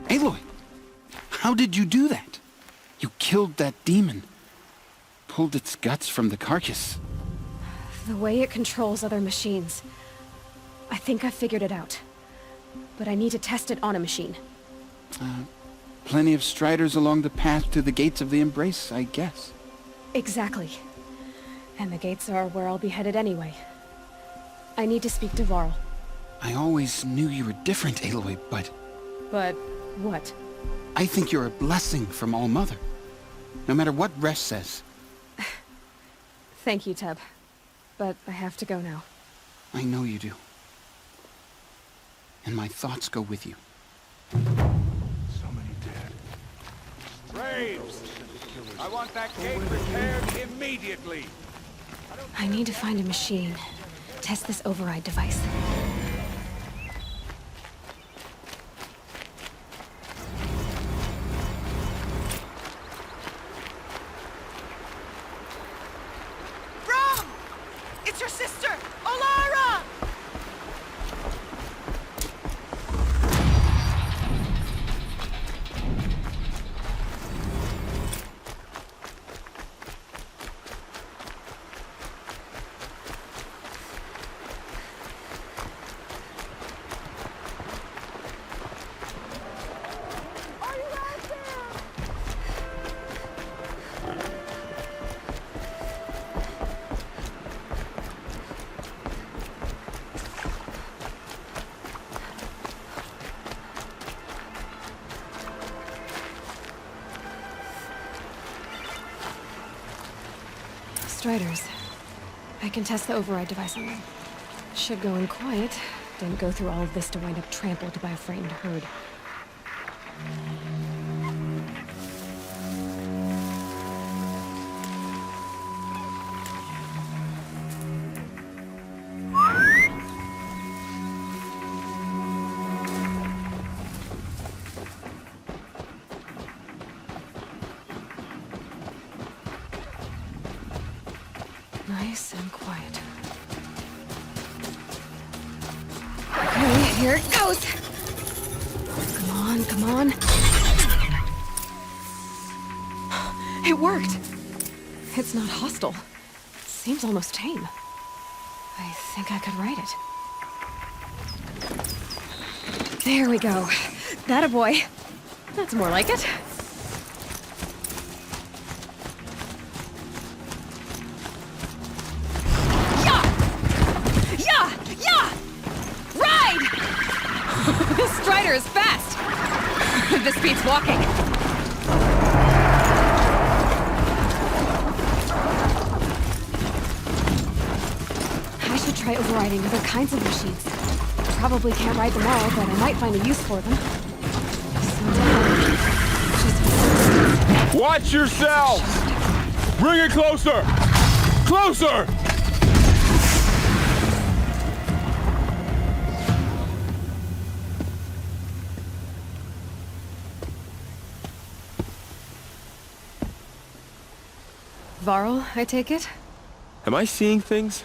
Aloy, how did you do that? You killed that demon. Pulled its guts from the carcass. The way it controls other machines. I think I figured it out. But I need to test it on a machine. Plenty of striders along the path to the gates of the Embrace, I guess. Exactly. And the gates are where I'll be headed anyway. I need to speak to Varl. I always knew you were different, Aloy, but... But what? I think you're a blessing from All-Mother. No matter what Resh says. Thank you, Teb. But I have to go now. I know you do. And my thoughts go with you. So many dead. Braves! I want that gate repaired immediately! I need to find a machine. Test this override device. Brom! It's your sister, Olara! Striders. I can test the override device on them. Should go in quiet. Didn't go through all of this to wind up trampled by a frightened herd. Nice and quiet. Okay, here it goes! Come on, come on. It worked! It's not hostile. It seems almost tame. I think I could ride it. There we go. That a boy. That's more like it. This Strider is fast! This beats walking. I should try overriding other kinds of machines. Probably can't ride them all, but I might find a use for them. Watch yourself! Bring it closer! Closer! Varl, I take it? Am I seeing things?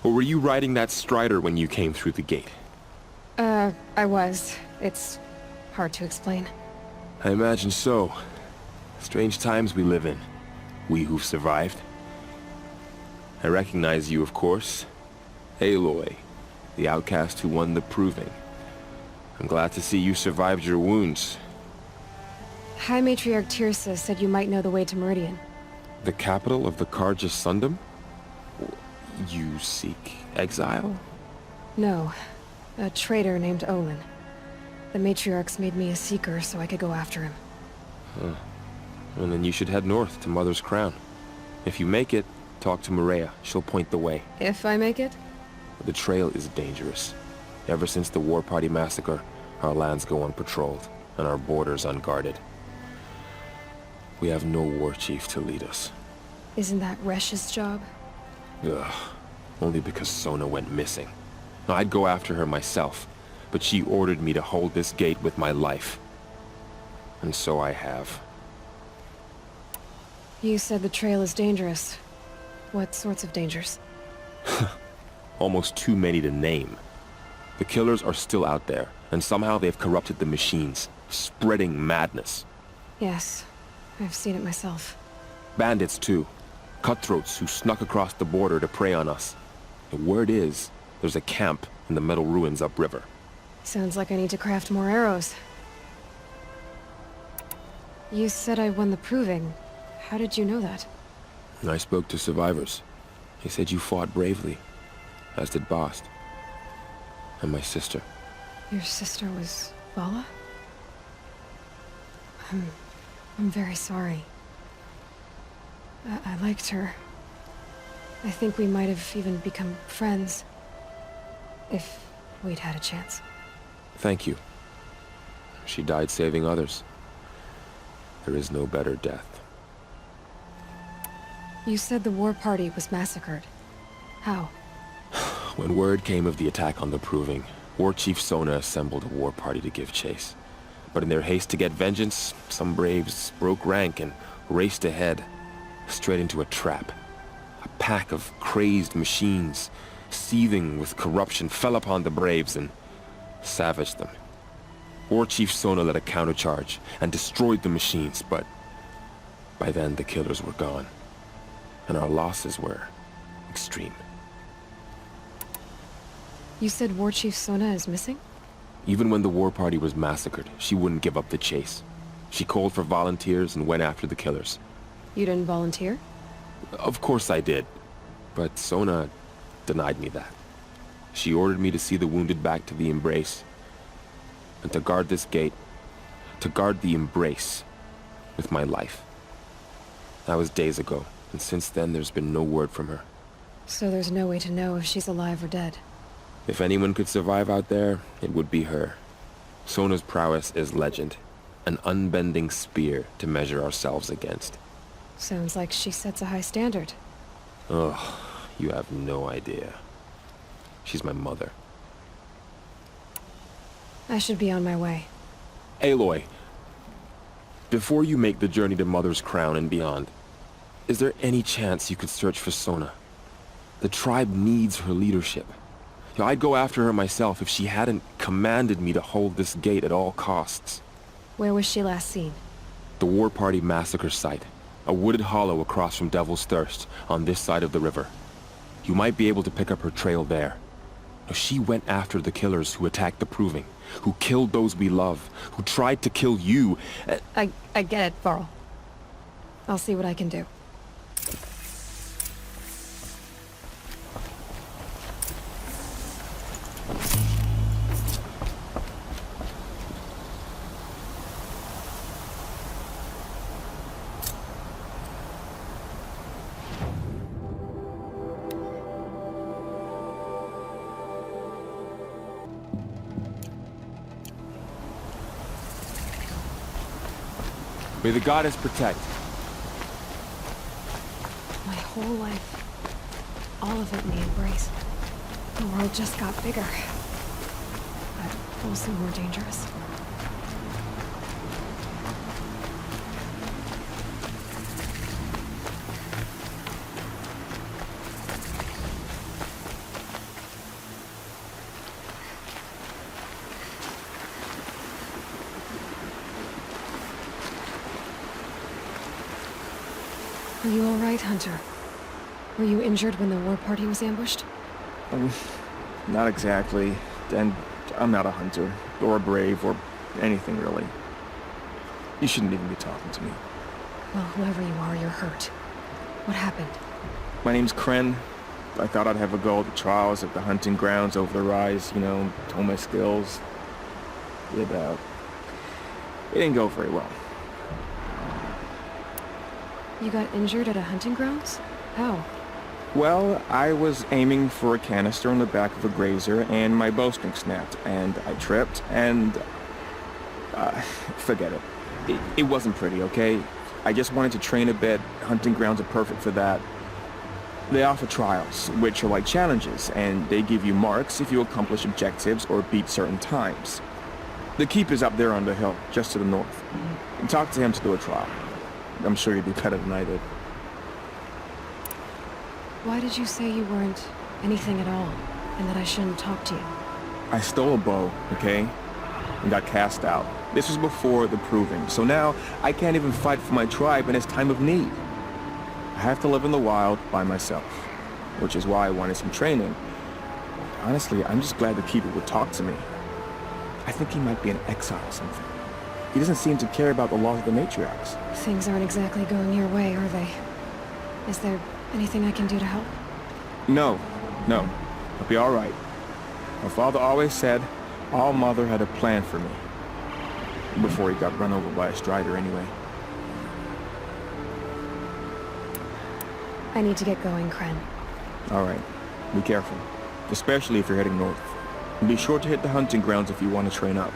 Or were you riding that Strider when you came through the gate? I was. It's hard to explain. I imagine so. Strange times we live in. We who've survived. I recognize you, of course. Aloy, the outcast who won the proving. I'm glad to see you survived your wounds. High Matriarch Tirsa said you might know the way to Meridian. The capital of the Carja Sundom? You seek exile? No. A traitor named Olin. The Matriarchs made me a seeker so I could go after him. Huh. Well, then you should head north to Mother's Crown. If you make it, talk to Maria. She'll point the way. If I make it? The trail is dangerous. Ever since the War Party massacre, our lands go unpatrolled, and our borders unguarded. We have no war chief to lead us. Isn't that Resh's job? Ugh. Only because Sona went missing. Now, I'd go after her myself, but she ordered me to hold this gate with my life. And so I have. You said the trail is dangerous. What sorts of dangers? Almost too many to name. The killers are still out there, and somehow they've corrupted the machines. spreading madness. Yes, I've seen it myself. Bandits, too. Cutthroats who snuck across the border to prey on us. The word is, there's a camp in the metal ruins upriver. Sounds like I need to craft more arrows. You said I won the proving. How did you know that? I spoke to survivors. They said you fought bravely, as did Bast. And my sister. Your sister was Vala? I'm very sorry. I liked her. I think we might have even become friends. If we'd had a chance. Thank you. She died saving others. There is no better death. You said the war party was massacred. How? When word came of the attack on the Proving, War Chief Sona assembled a war party to give chase. But in their haste to get vengeance, some braves broke rank and raced ahead, straight into a trap. A pack of crazed machines, seething with corruption, fell upon the braves and savaged them. War Chief Sona led a countercharge and destroyed the machines, but by then the killers were gone, and our losses were extreme. You said War Chief Sona is missing? Even when the war party was massacred, she wouldn't give up the chase. She called for volunteers and went after the killers. You didn't volunteer? Of course I did, but Sona denied me that. She ordered me to see the wounded back to the Embrace, and to guard this gate, to guard the Embrace with my life. That was days ago, and since then there's been no word from her. So there's no way to know if she's alive or dead. If anyone could survive out there, it would be her. Sona's prowess is legend, an unbending spear to measure ourselves against. Sounds like she sets a high standard. Ugh, you have no idea. She's my mother. I should be on my way. Aloy, before you make the journey to Mother's Crown and beyond, is there any chance you could search for Sona? The tribe needs her leadership. I'd go after her myself if she hadn't commanded me to hold this gate at all costs. Where was she last seen? The war party massacre site. A wooded hollow across from Devil's Thirst, on this side of the river. You might be able to pick up her trail there. She went after the killers who attacked the Proving, who killed those we love, who tried to kill you. I get it, Varl. I'll see what I can do. May the goddess protect. My whole life, all of it in the Embrace. The world just got bigger, but also more dangerous. Are you all right, Hunter? Were you injured when the war party was ambushed? Not exactly. And I'm not a hunter, or a brave, or anything really. You shouldn't even be talking to me. Well, whoever you are, you're hurt. What happened? My name's Kren. I thought I'd have a go at the trials at the hunting grounds over the rise, you know, hone my skills. It didn't go very well. You got injured at a hunting grounds? How? Well, I was aiming for a canister on the back of a grazer, and my bowstring snapped, and I tripped, and... forget it. It wasn't pretty, okay? I just wanted to train a bit. Hunting grounds are perfect for that. They offer trials, which are like challenges, and they give you marks if you accomplish objectives or beat certain times. The keep is up there on the hill, just to the north. And talk to him to do a trial. I'm sure you'd do better than I did. Why did you say you weren't anything at all, and that I shouldn't talk to you? I stole a bow, okay? And got cast out. This was before the Proving, so now I can't even fight for my tribe in its time of need. I have to live in the wild by myself, which is why I wanted some training. Honestly, I'm just glad the Keeper would talk to me. I think he might be in exile or something. He doesn't seem to care about the laws of the matriarchs. Things aren't exactly going your way, are they? Is there anything I can do to help? No. I'll be all right. My father always said All Mother had a plan for me. Before he got run over by a strider anyway. I need to get going, Kren. All right. Be careful. Especially if you're heading north. And be sure to hit the hunting grounds if you want to train up.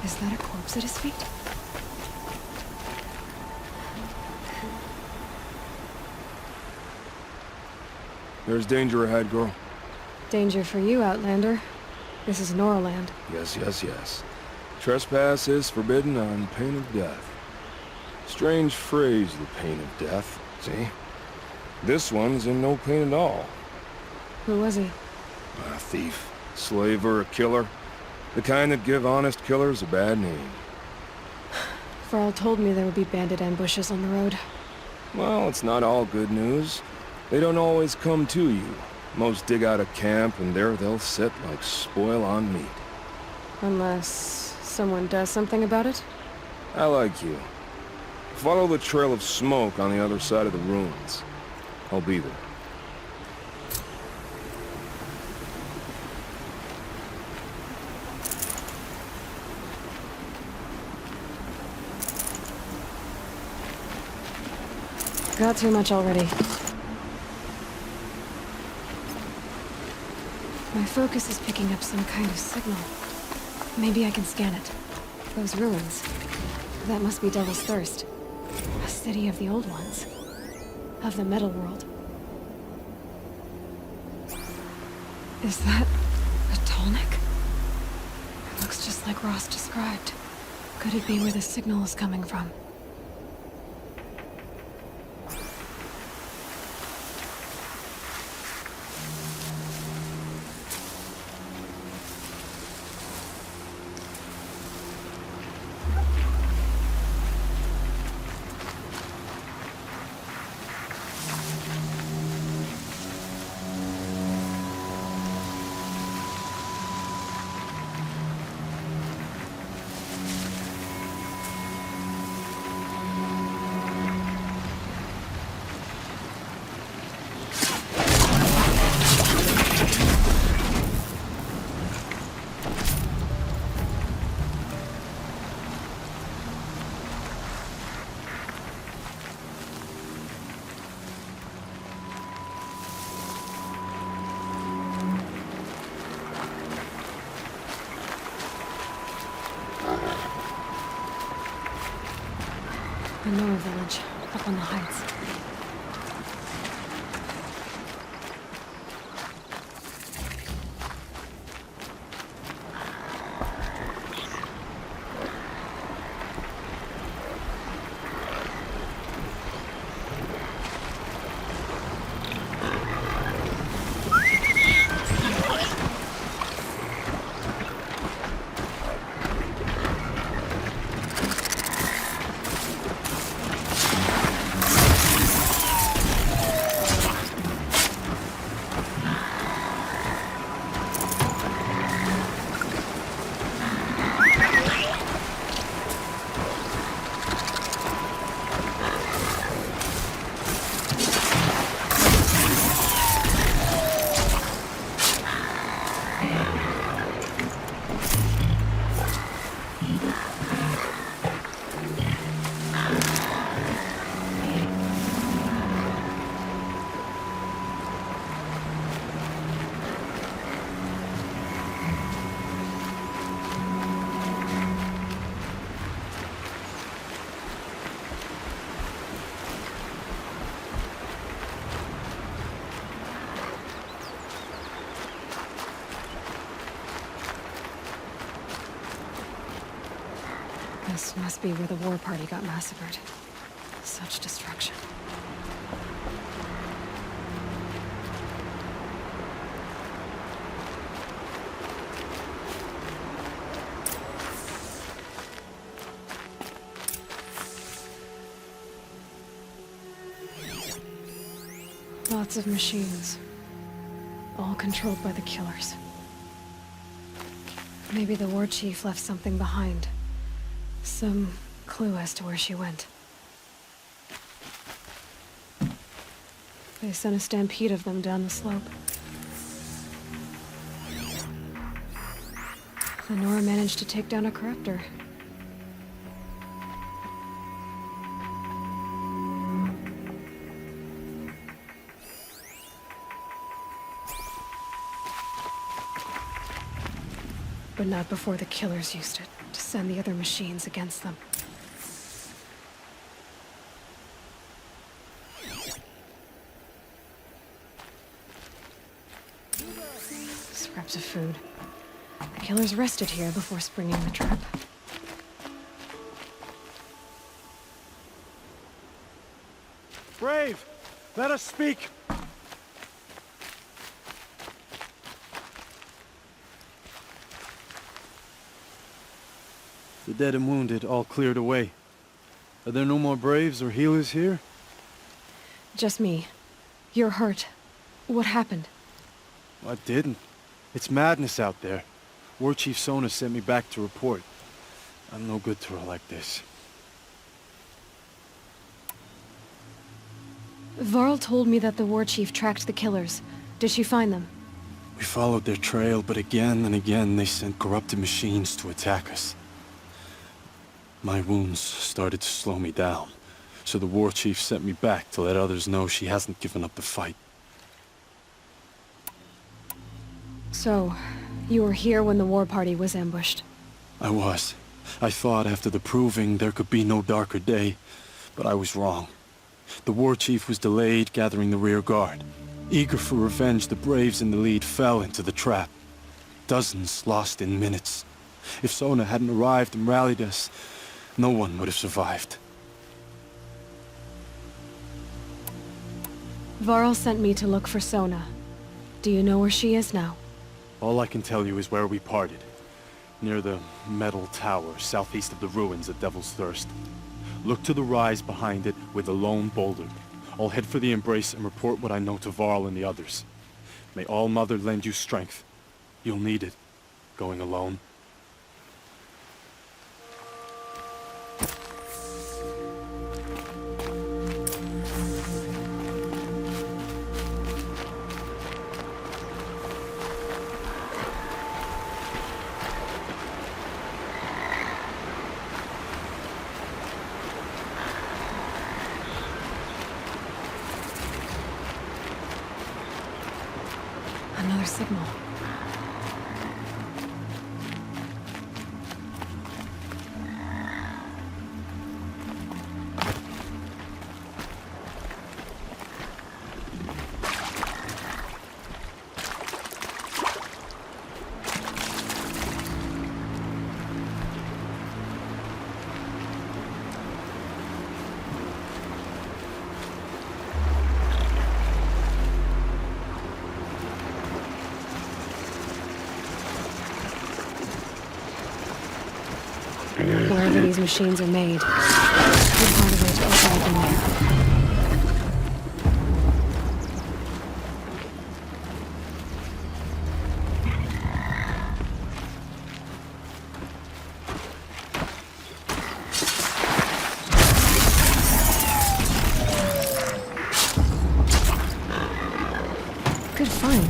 Is that a corpse at his feet? There's danger ahead, girl. Danger for you, Outlander. This is Norland. Yes. Trespass is forbidden on pain of death. Strange phrase, the pain of death, see? This one's in no pain at all. Who was he? A thief, slaver, a killer. The kind that give honest killers a bad name. Varl told me there would be bandit ambushes on the road. Well, it's not all good news. They don't always come to you. Most dig out a camp, and there they'll sit like spoil on meat. Unless someone does something about it? I like you. Follow the trail of smoke on the other side of the ruins. I'll be there. Got too much already. My focus is picking up some kind of signal. Maybe I can scan it. Those ruins. That must be Devil's Thirst. A city of the old ones. Of the metal world. Is that a Tolnik? It looks just like Ross described. Could it be where the signal is coming from? up on the heights. This must be where the war party got massacred. Such destruction. Lots of machines. All controlled by the killers. Maybe the war chief left something behind. Some clue as to where she went. They sent a stampede of them down the slope. Lenora managed to take down a corruptor. But not before the killers used it to send the other machines against them. Scraps of food. The killers rested here before springing the trap. Brave! Let us speak! The dead and wounded all cleared away. Are there no more braves or healers here? Just me. You're hurt. What happened? I didn't. It's madness out there. War Chief Sona sent me back to report. I'm no good to her like this. Varl told me that the war chief tracked the killers. Did she find them? We followed their trail, but again and again they sent corrupted machines to attack us. My wounds started to slow me down, so the war chief sent me back to let others know she hasn't given up the fight. So, you were here when the war party was ambushed? I was. I thought after the proving there could be no darker day, but I was wrong. The war chief was delayed gathering the rear guard. Eager for revenge, the braves in the lead fell into the trap. Dozens lost in minutes. If Sona hadn't arrived and rallied us, no one would have survived. Varl sent me to look for Sona. Do you know where she is now? All I can tell you is where we parted. Near the metal tower, southeast of the ruins at Devil's Thirst. Look to the rise behind it with a lone boulder. I'll head for the embrace and report what I know to Varl and the others. May All Mother lend you strength. You'll need it, going alone. Another signal. however these machines are made. Could find a way to open them there. Good find.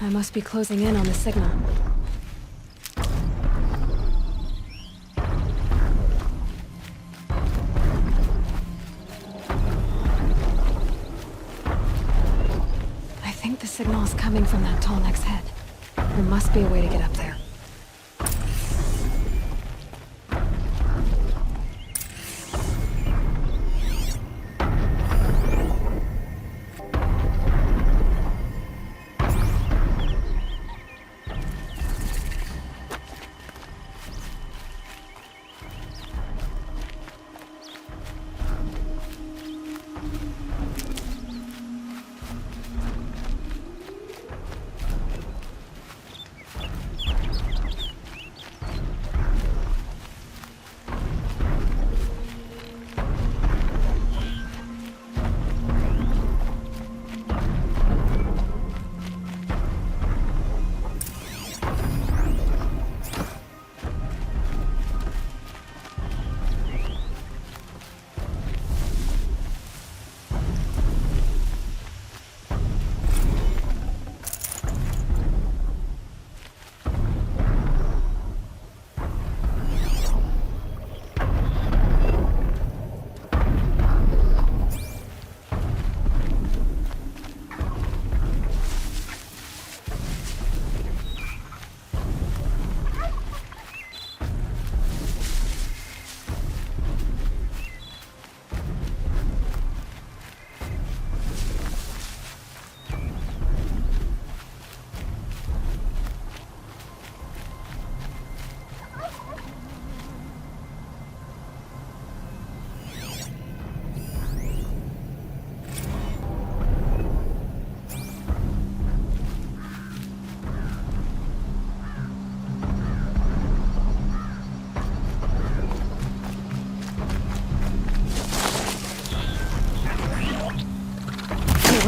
I must be closing in on the signal. I think the signal is coming from that tall neck's head. There must be a way to get up there.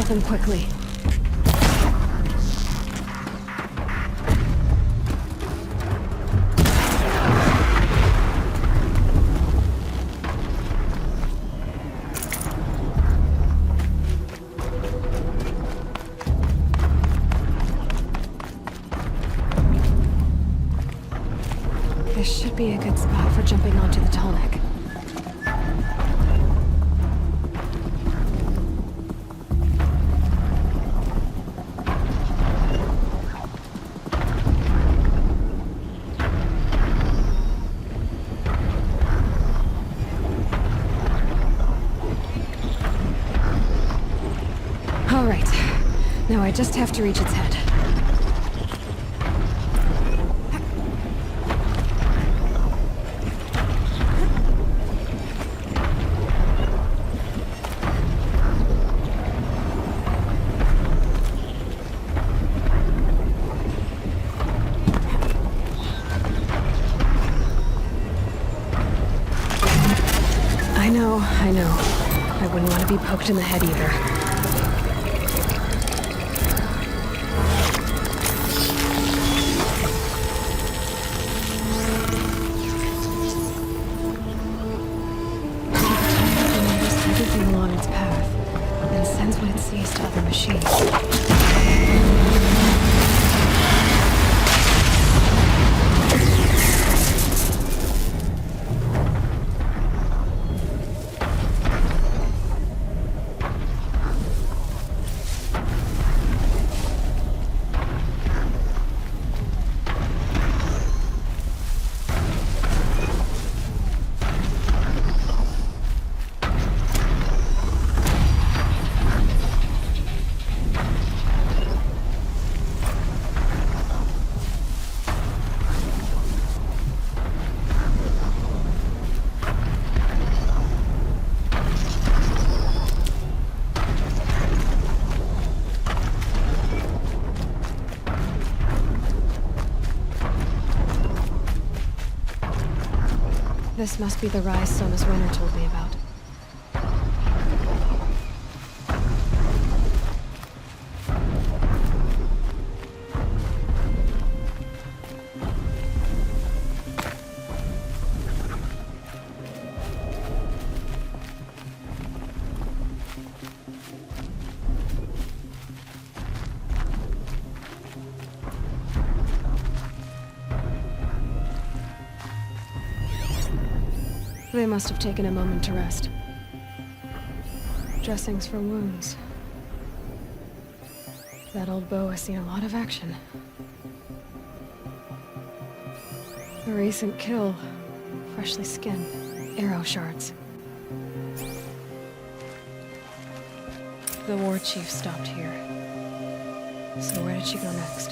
Them quickly. This should be a good spot for jumping onto the tall neck. All right. Now I just have to reach its head. I know. I wouldn't want to be poked in the head either. Everything along its path, then sends what it sees to other machines. This must be the rise Sona's runner told me about. They must have taken a moment to rest. Dressings for wounds. That old bow has seen a lot of action. A recent kill. Freshly skinned. Arrow shards. The war chief stopped here. So where did she go next?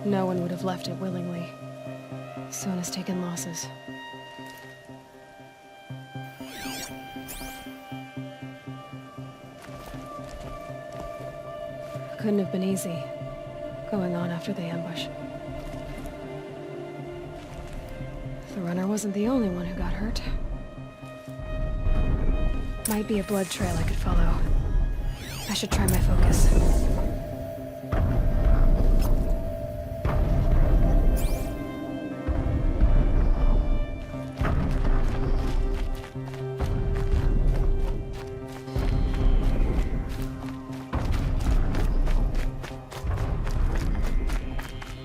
No one would have left it willingly. Sona's taken losses. Couldn't have been easy, going on after the ambush. The runner wasn't the only one who got hurt. Might be a blood trail I could follow. I should try my focus.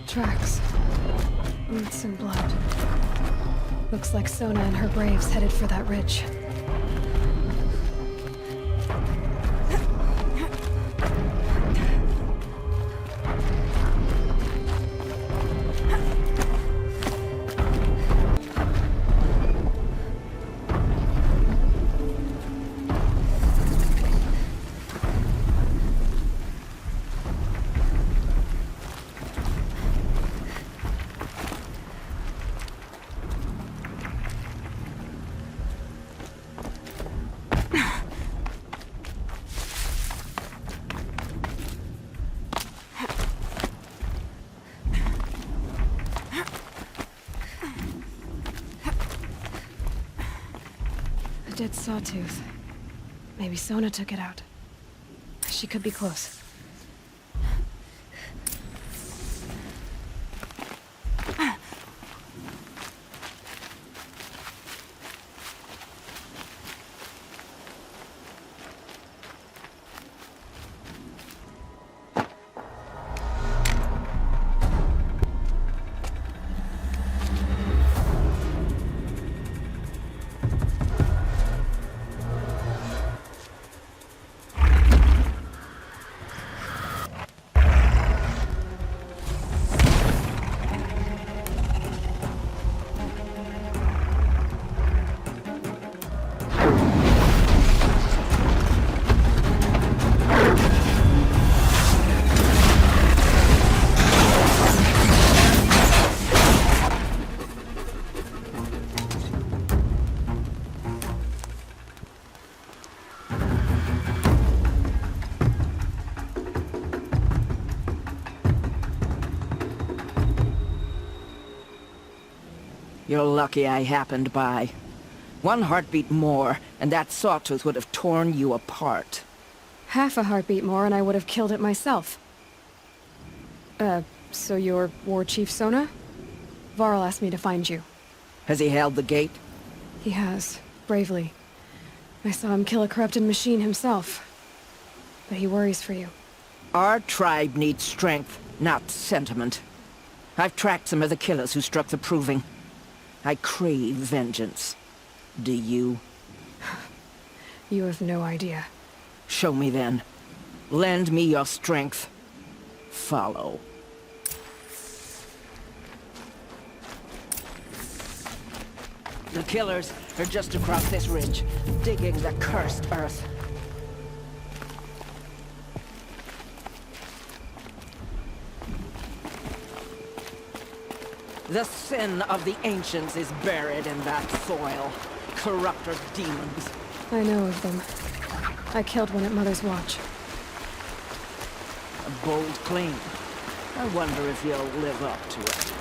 Tracks. Roots and blood. Looks like Sona and her braves headed for that ridge. A dead sawtooth. Maybe Sona took it out. She could be close. You're lucky I happened by. One heartbeat more, and that sawtooth would have torn you apart. Half a heartbeat more and I would have killed it myself. So you're War Chief Sona? Varl asked me to find you. Has he held the gate? He has, bravely. I saw him kill a corrupted machine himself. But he worries for you. Our tribe needs strength, not sentiment. I've tracked some of the killers who struck the Proving. I crave vengeance. Do you? You have no idea. Show me then. Lend me your strength. Follow. The killers are just across this ridge, digging the cursed earth. The sin of the ancients is buried in that soil. Corrupter demons. I know of them. I killed one at Mother's Watch. A bold claim. I wonder if you'll live up to it.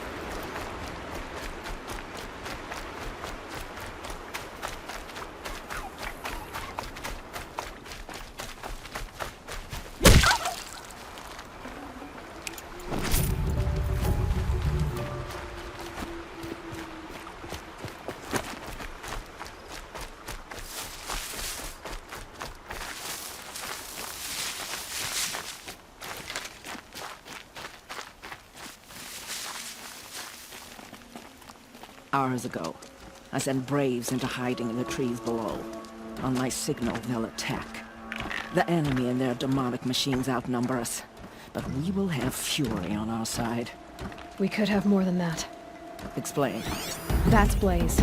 Hours ago, I sent Braves into hiding in the trees below. On my signal, they'll attack. The enemy and their demonic machines outnumber us, but we will have fury on our side. We could have more than that. Explain. That's Blaze.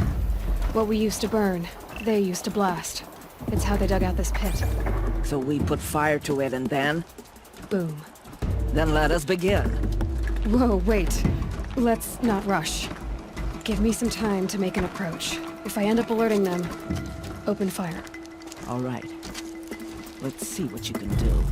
What we used to burn, they used to blast. It's how they dug out this pit. So we put fire to it and then? Boom. Then let us begin. Whoa, wait. Let's not rush. Give me some time to make an approach. If I end up alerting them, open fire. All right. Let's see what you can do.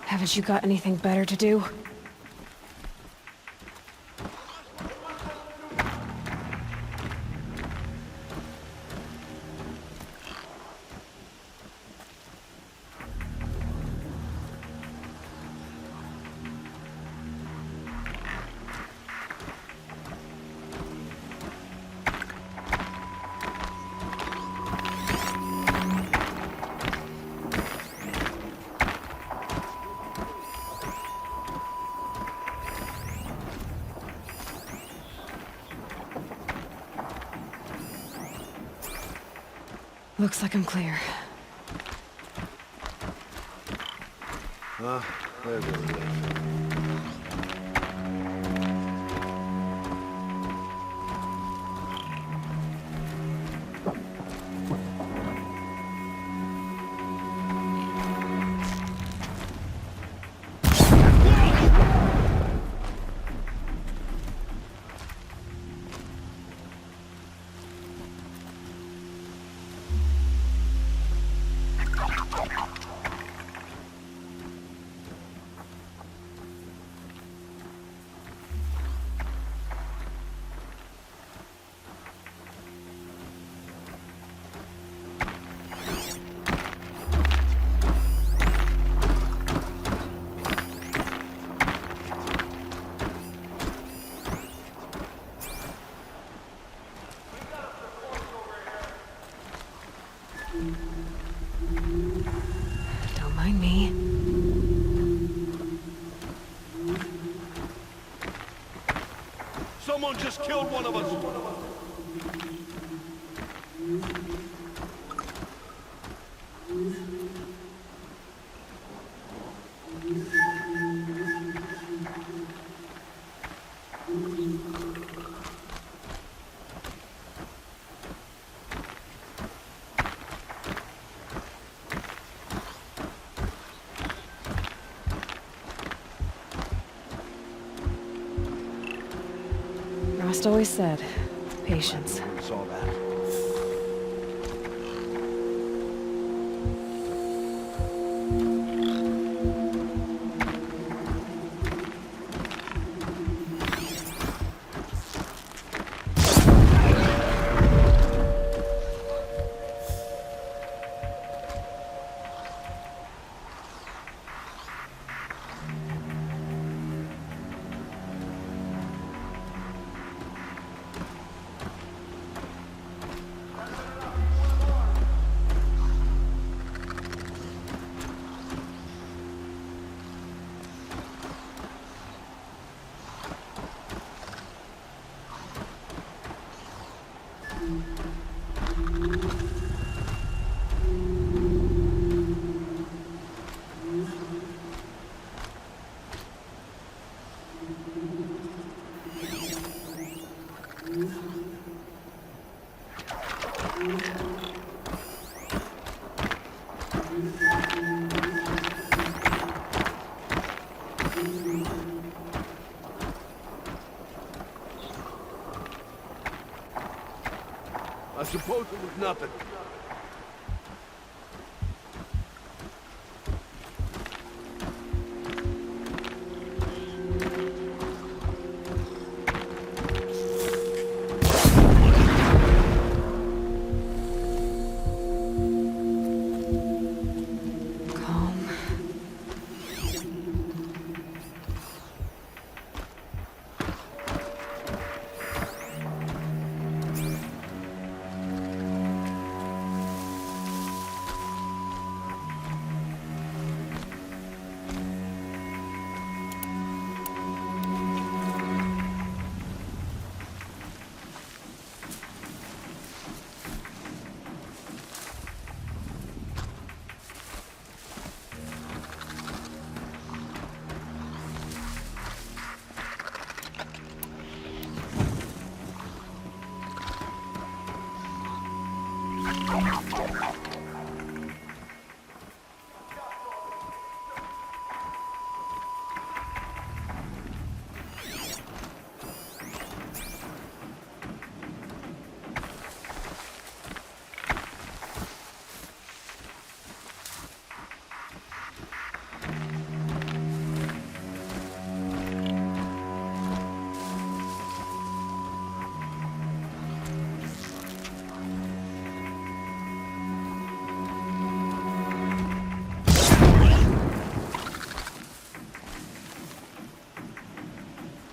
Haven't you got anything better to do? Looks like I'm clear. There's everything. Don't mind me. Someone just killed one of us! Rost always said, patience. Saw that. Suppose it was nothing. Calm.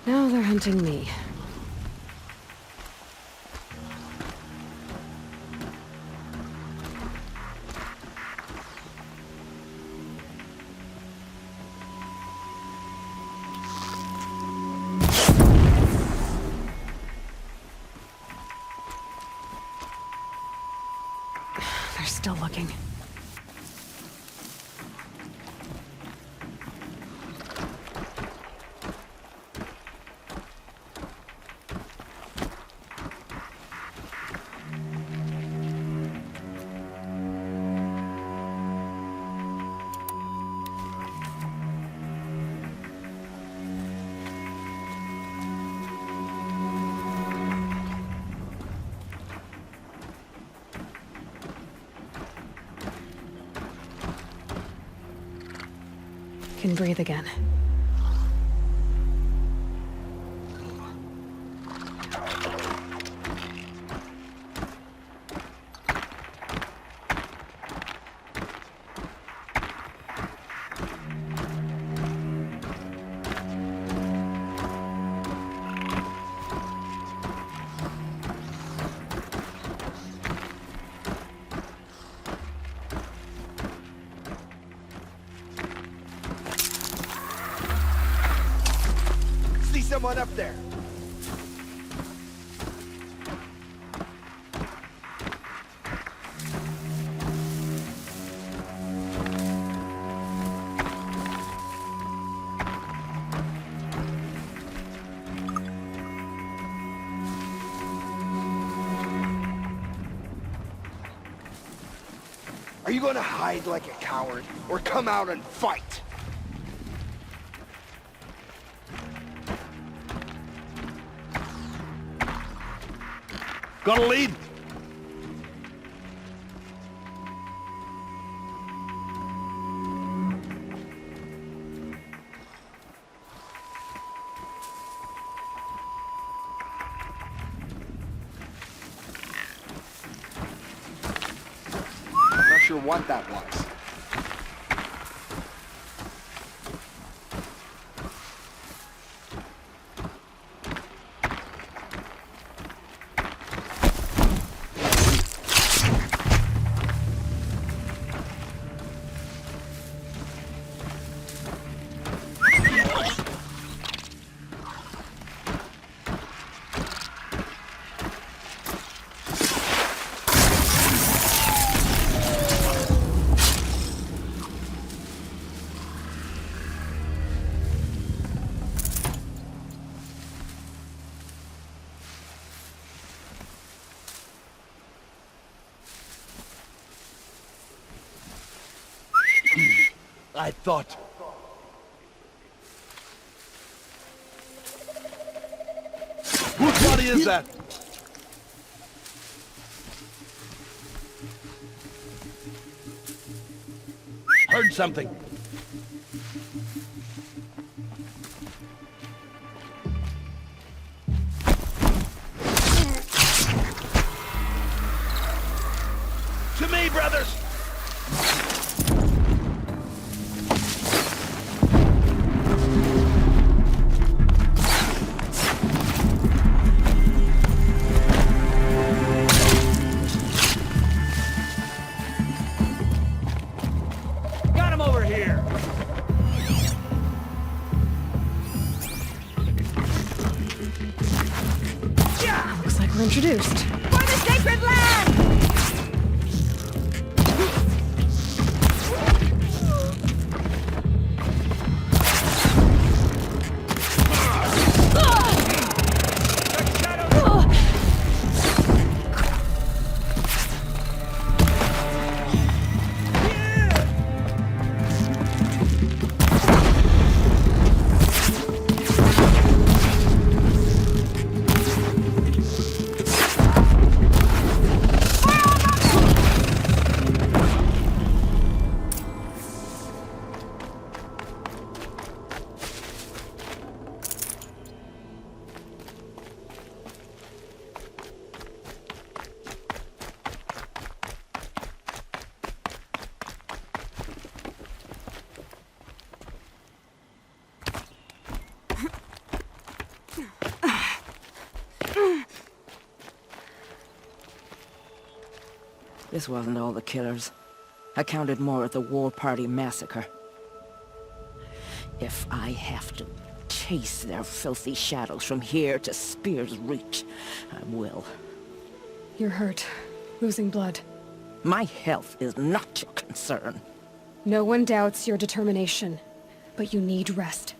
Now they're hunting me. They're still looking. Can breathe again. Someone up there. Are you going to hide like a coward or come out and fight? Got a lead? Not sure what that was. I thought... Whose body is that? Heard something. To me, brothers! Got him over here! Looks like we're introduced. For the sacred land! This wasn't all the killers. I counted more at the War Party massacre. If I have to chase their filthy shadows from here to Spear's Reach, I will. You're hurt. Losing blood. My health is not your concern. No one doubts your determination, but you need rest.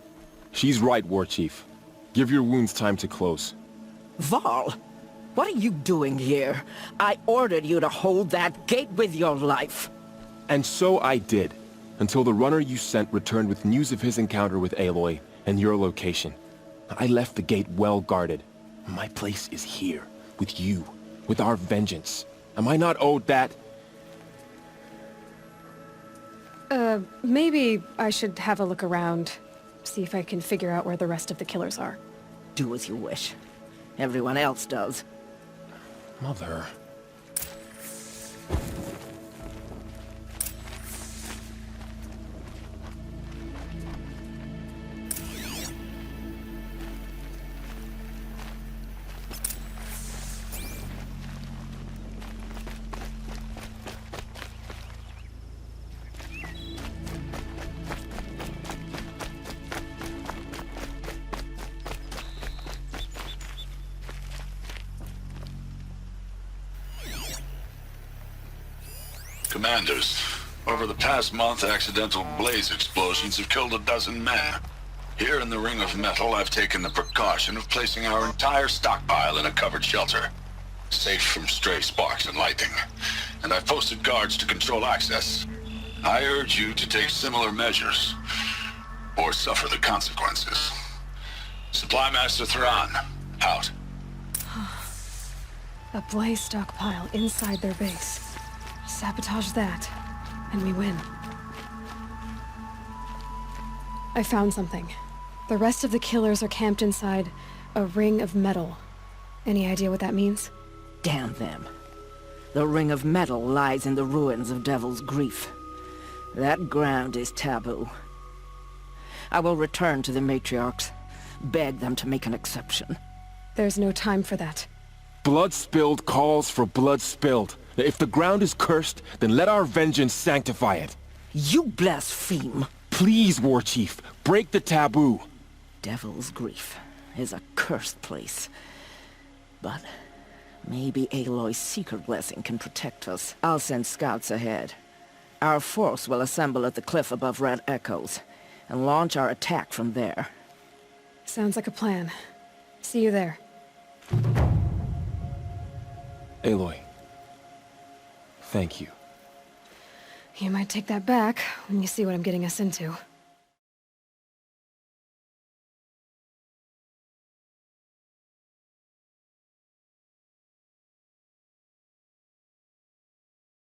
She's right, War Chief. Give your wounds time to close. Varl, what are you doing here? I ordered you to hold that gate with your life. And so I did, until the runner you sent returned with news of his encounter with Aloy and your location. I left the gate well guarded. My place is here, with you, with our vengeance. Am I not owed that? Maybe I should have a look around. See if I can figure out where the rest of the killers are. Do as you wish. Everyone else does. Mother... Commanders, over the past month, accidental blaze explosions have killed 12 men. Here in the Ring of Metal, I've taken the precaution of placing our entire stockpile in a covered shelter, safe from stray sparks and lightning, and I've posted guards to control access. I urge you to take similar measures, or suffer the consequences. Supply Master Thran, out. A blaze stockpile inside their base. Sabotage that, and we win. I found something. The rest of the killers are camped inside a ring of metal. Any idea what that means? Damn them. The Ring of Metal lies in the ruins of Devil's Grief. That ground is taboo. I will return to the matriarchs, beg them to make an exception. There's no time for that. Blood spilled calls for blood spilled. If the ground is cursed, then let our vengeance sanctify it. You blaspheme! Please, War Chief, break the taboo. Devil's Grief is a cursed place. But maybe Aloy's secret blessing can protect us. I'll send scouts ahead. Our force will assemble at the cliff above Red Echoes, and launch our attack from there. Sounds like a plan. See you there. Aloy. Thank you. You might take that back when you see what I'm getting us into.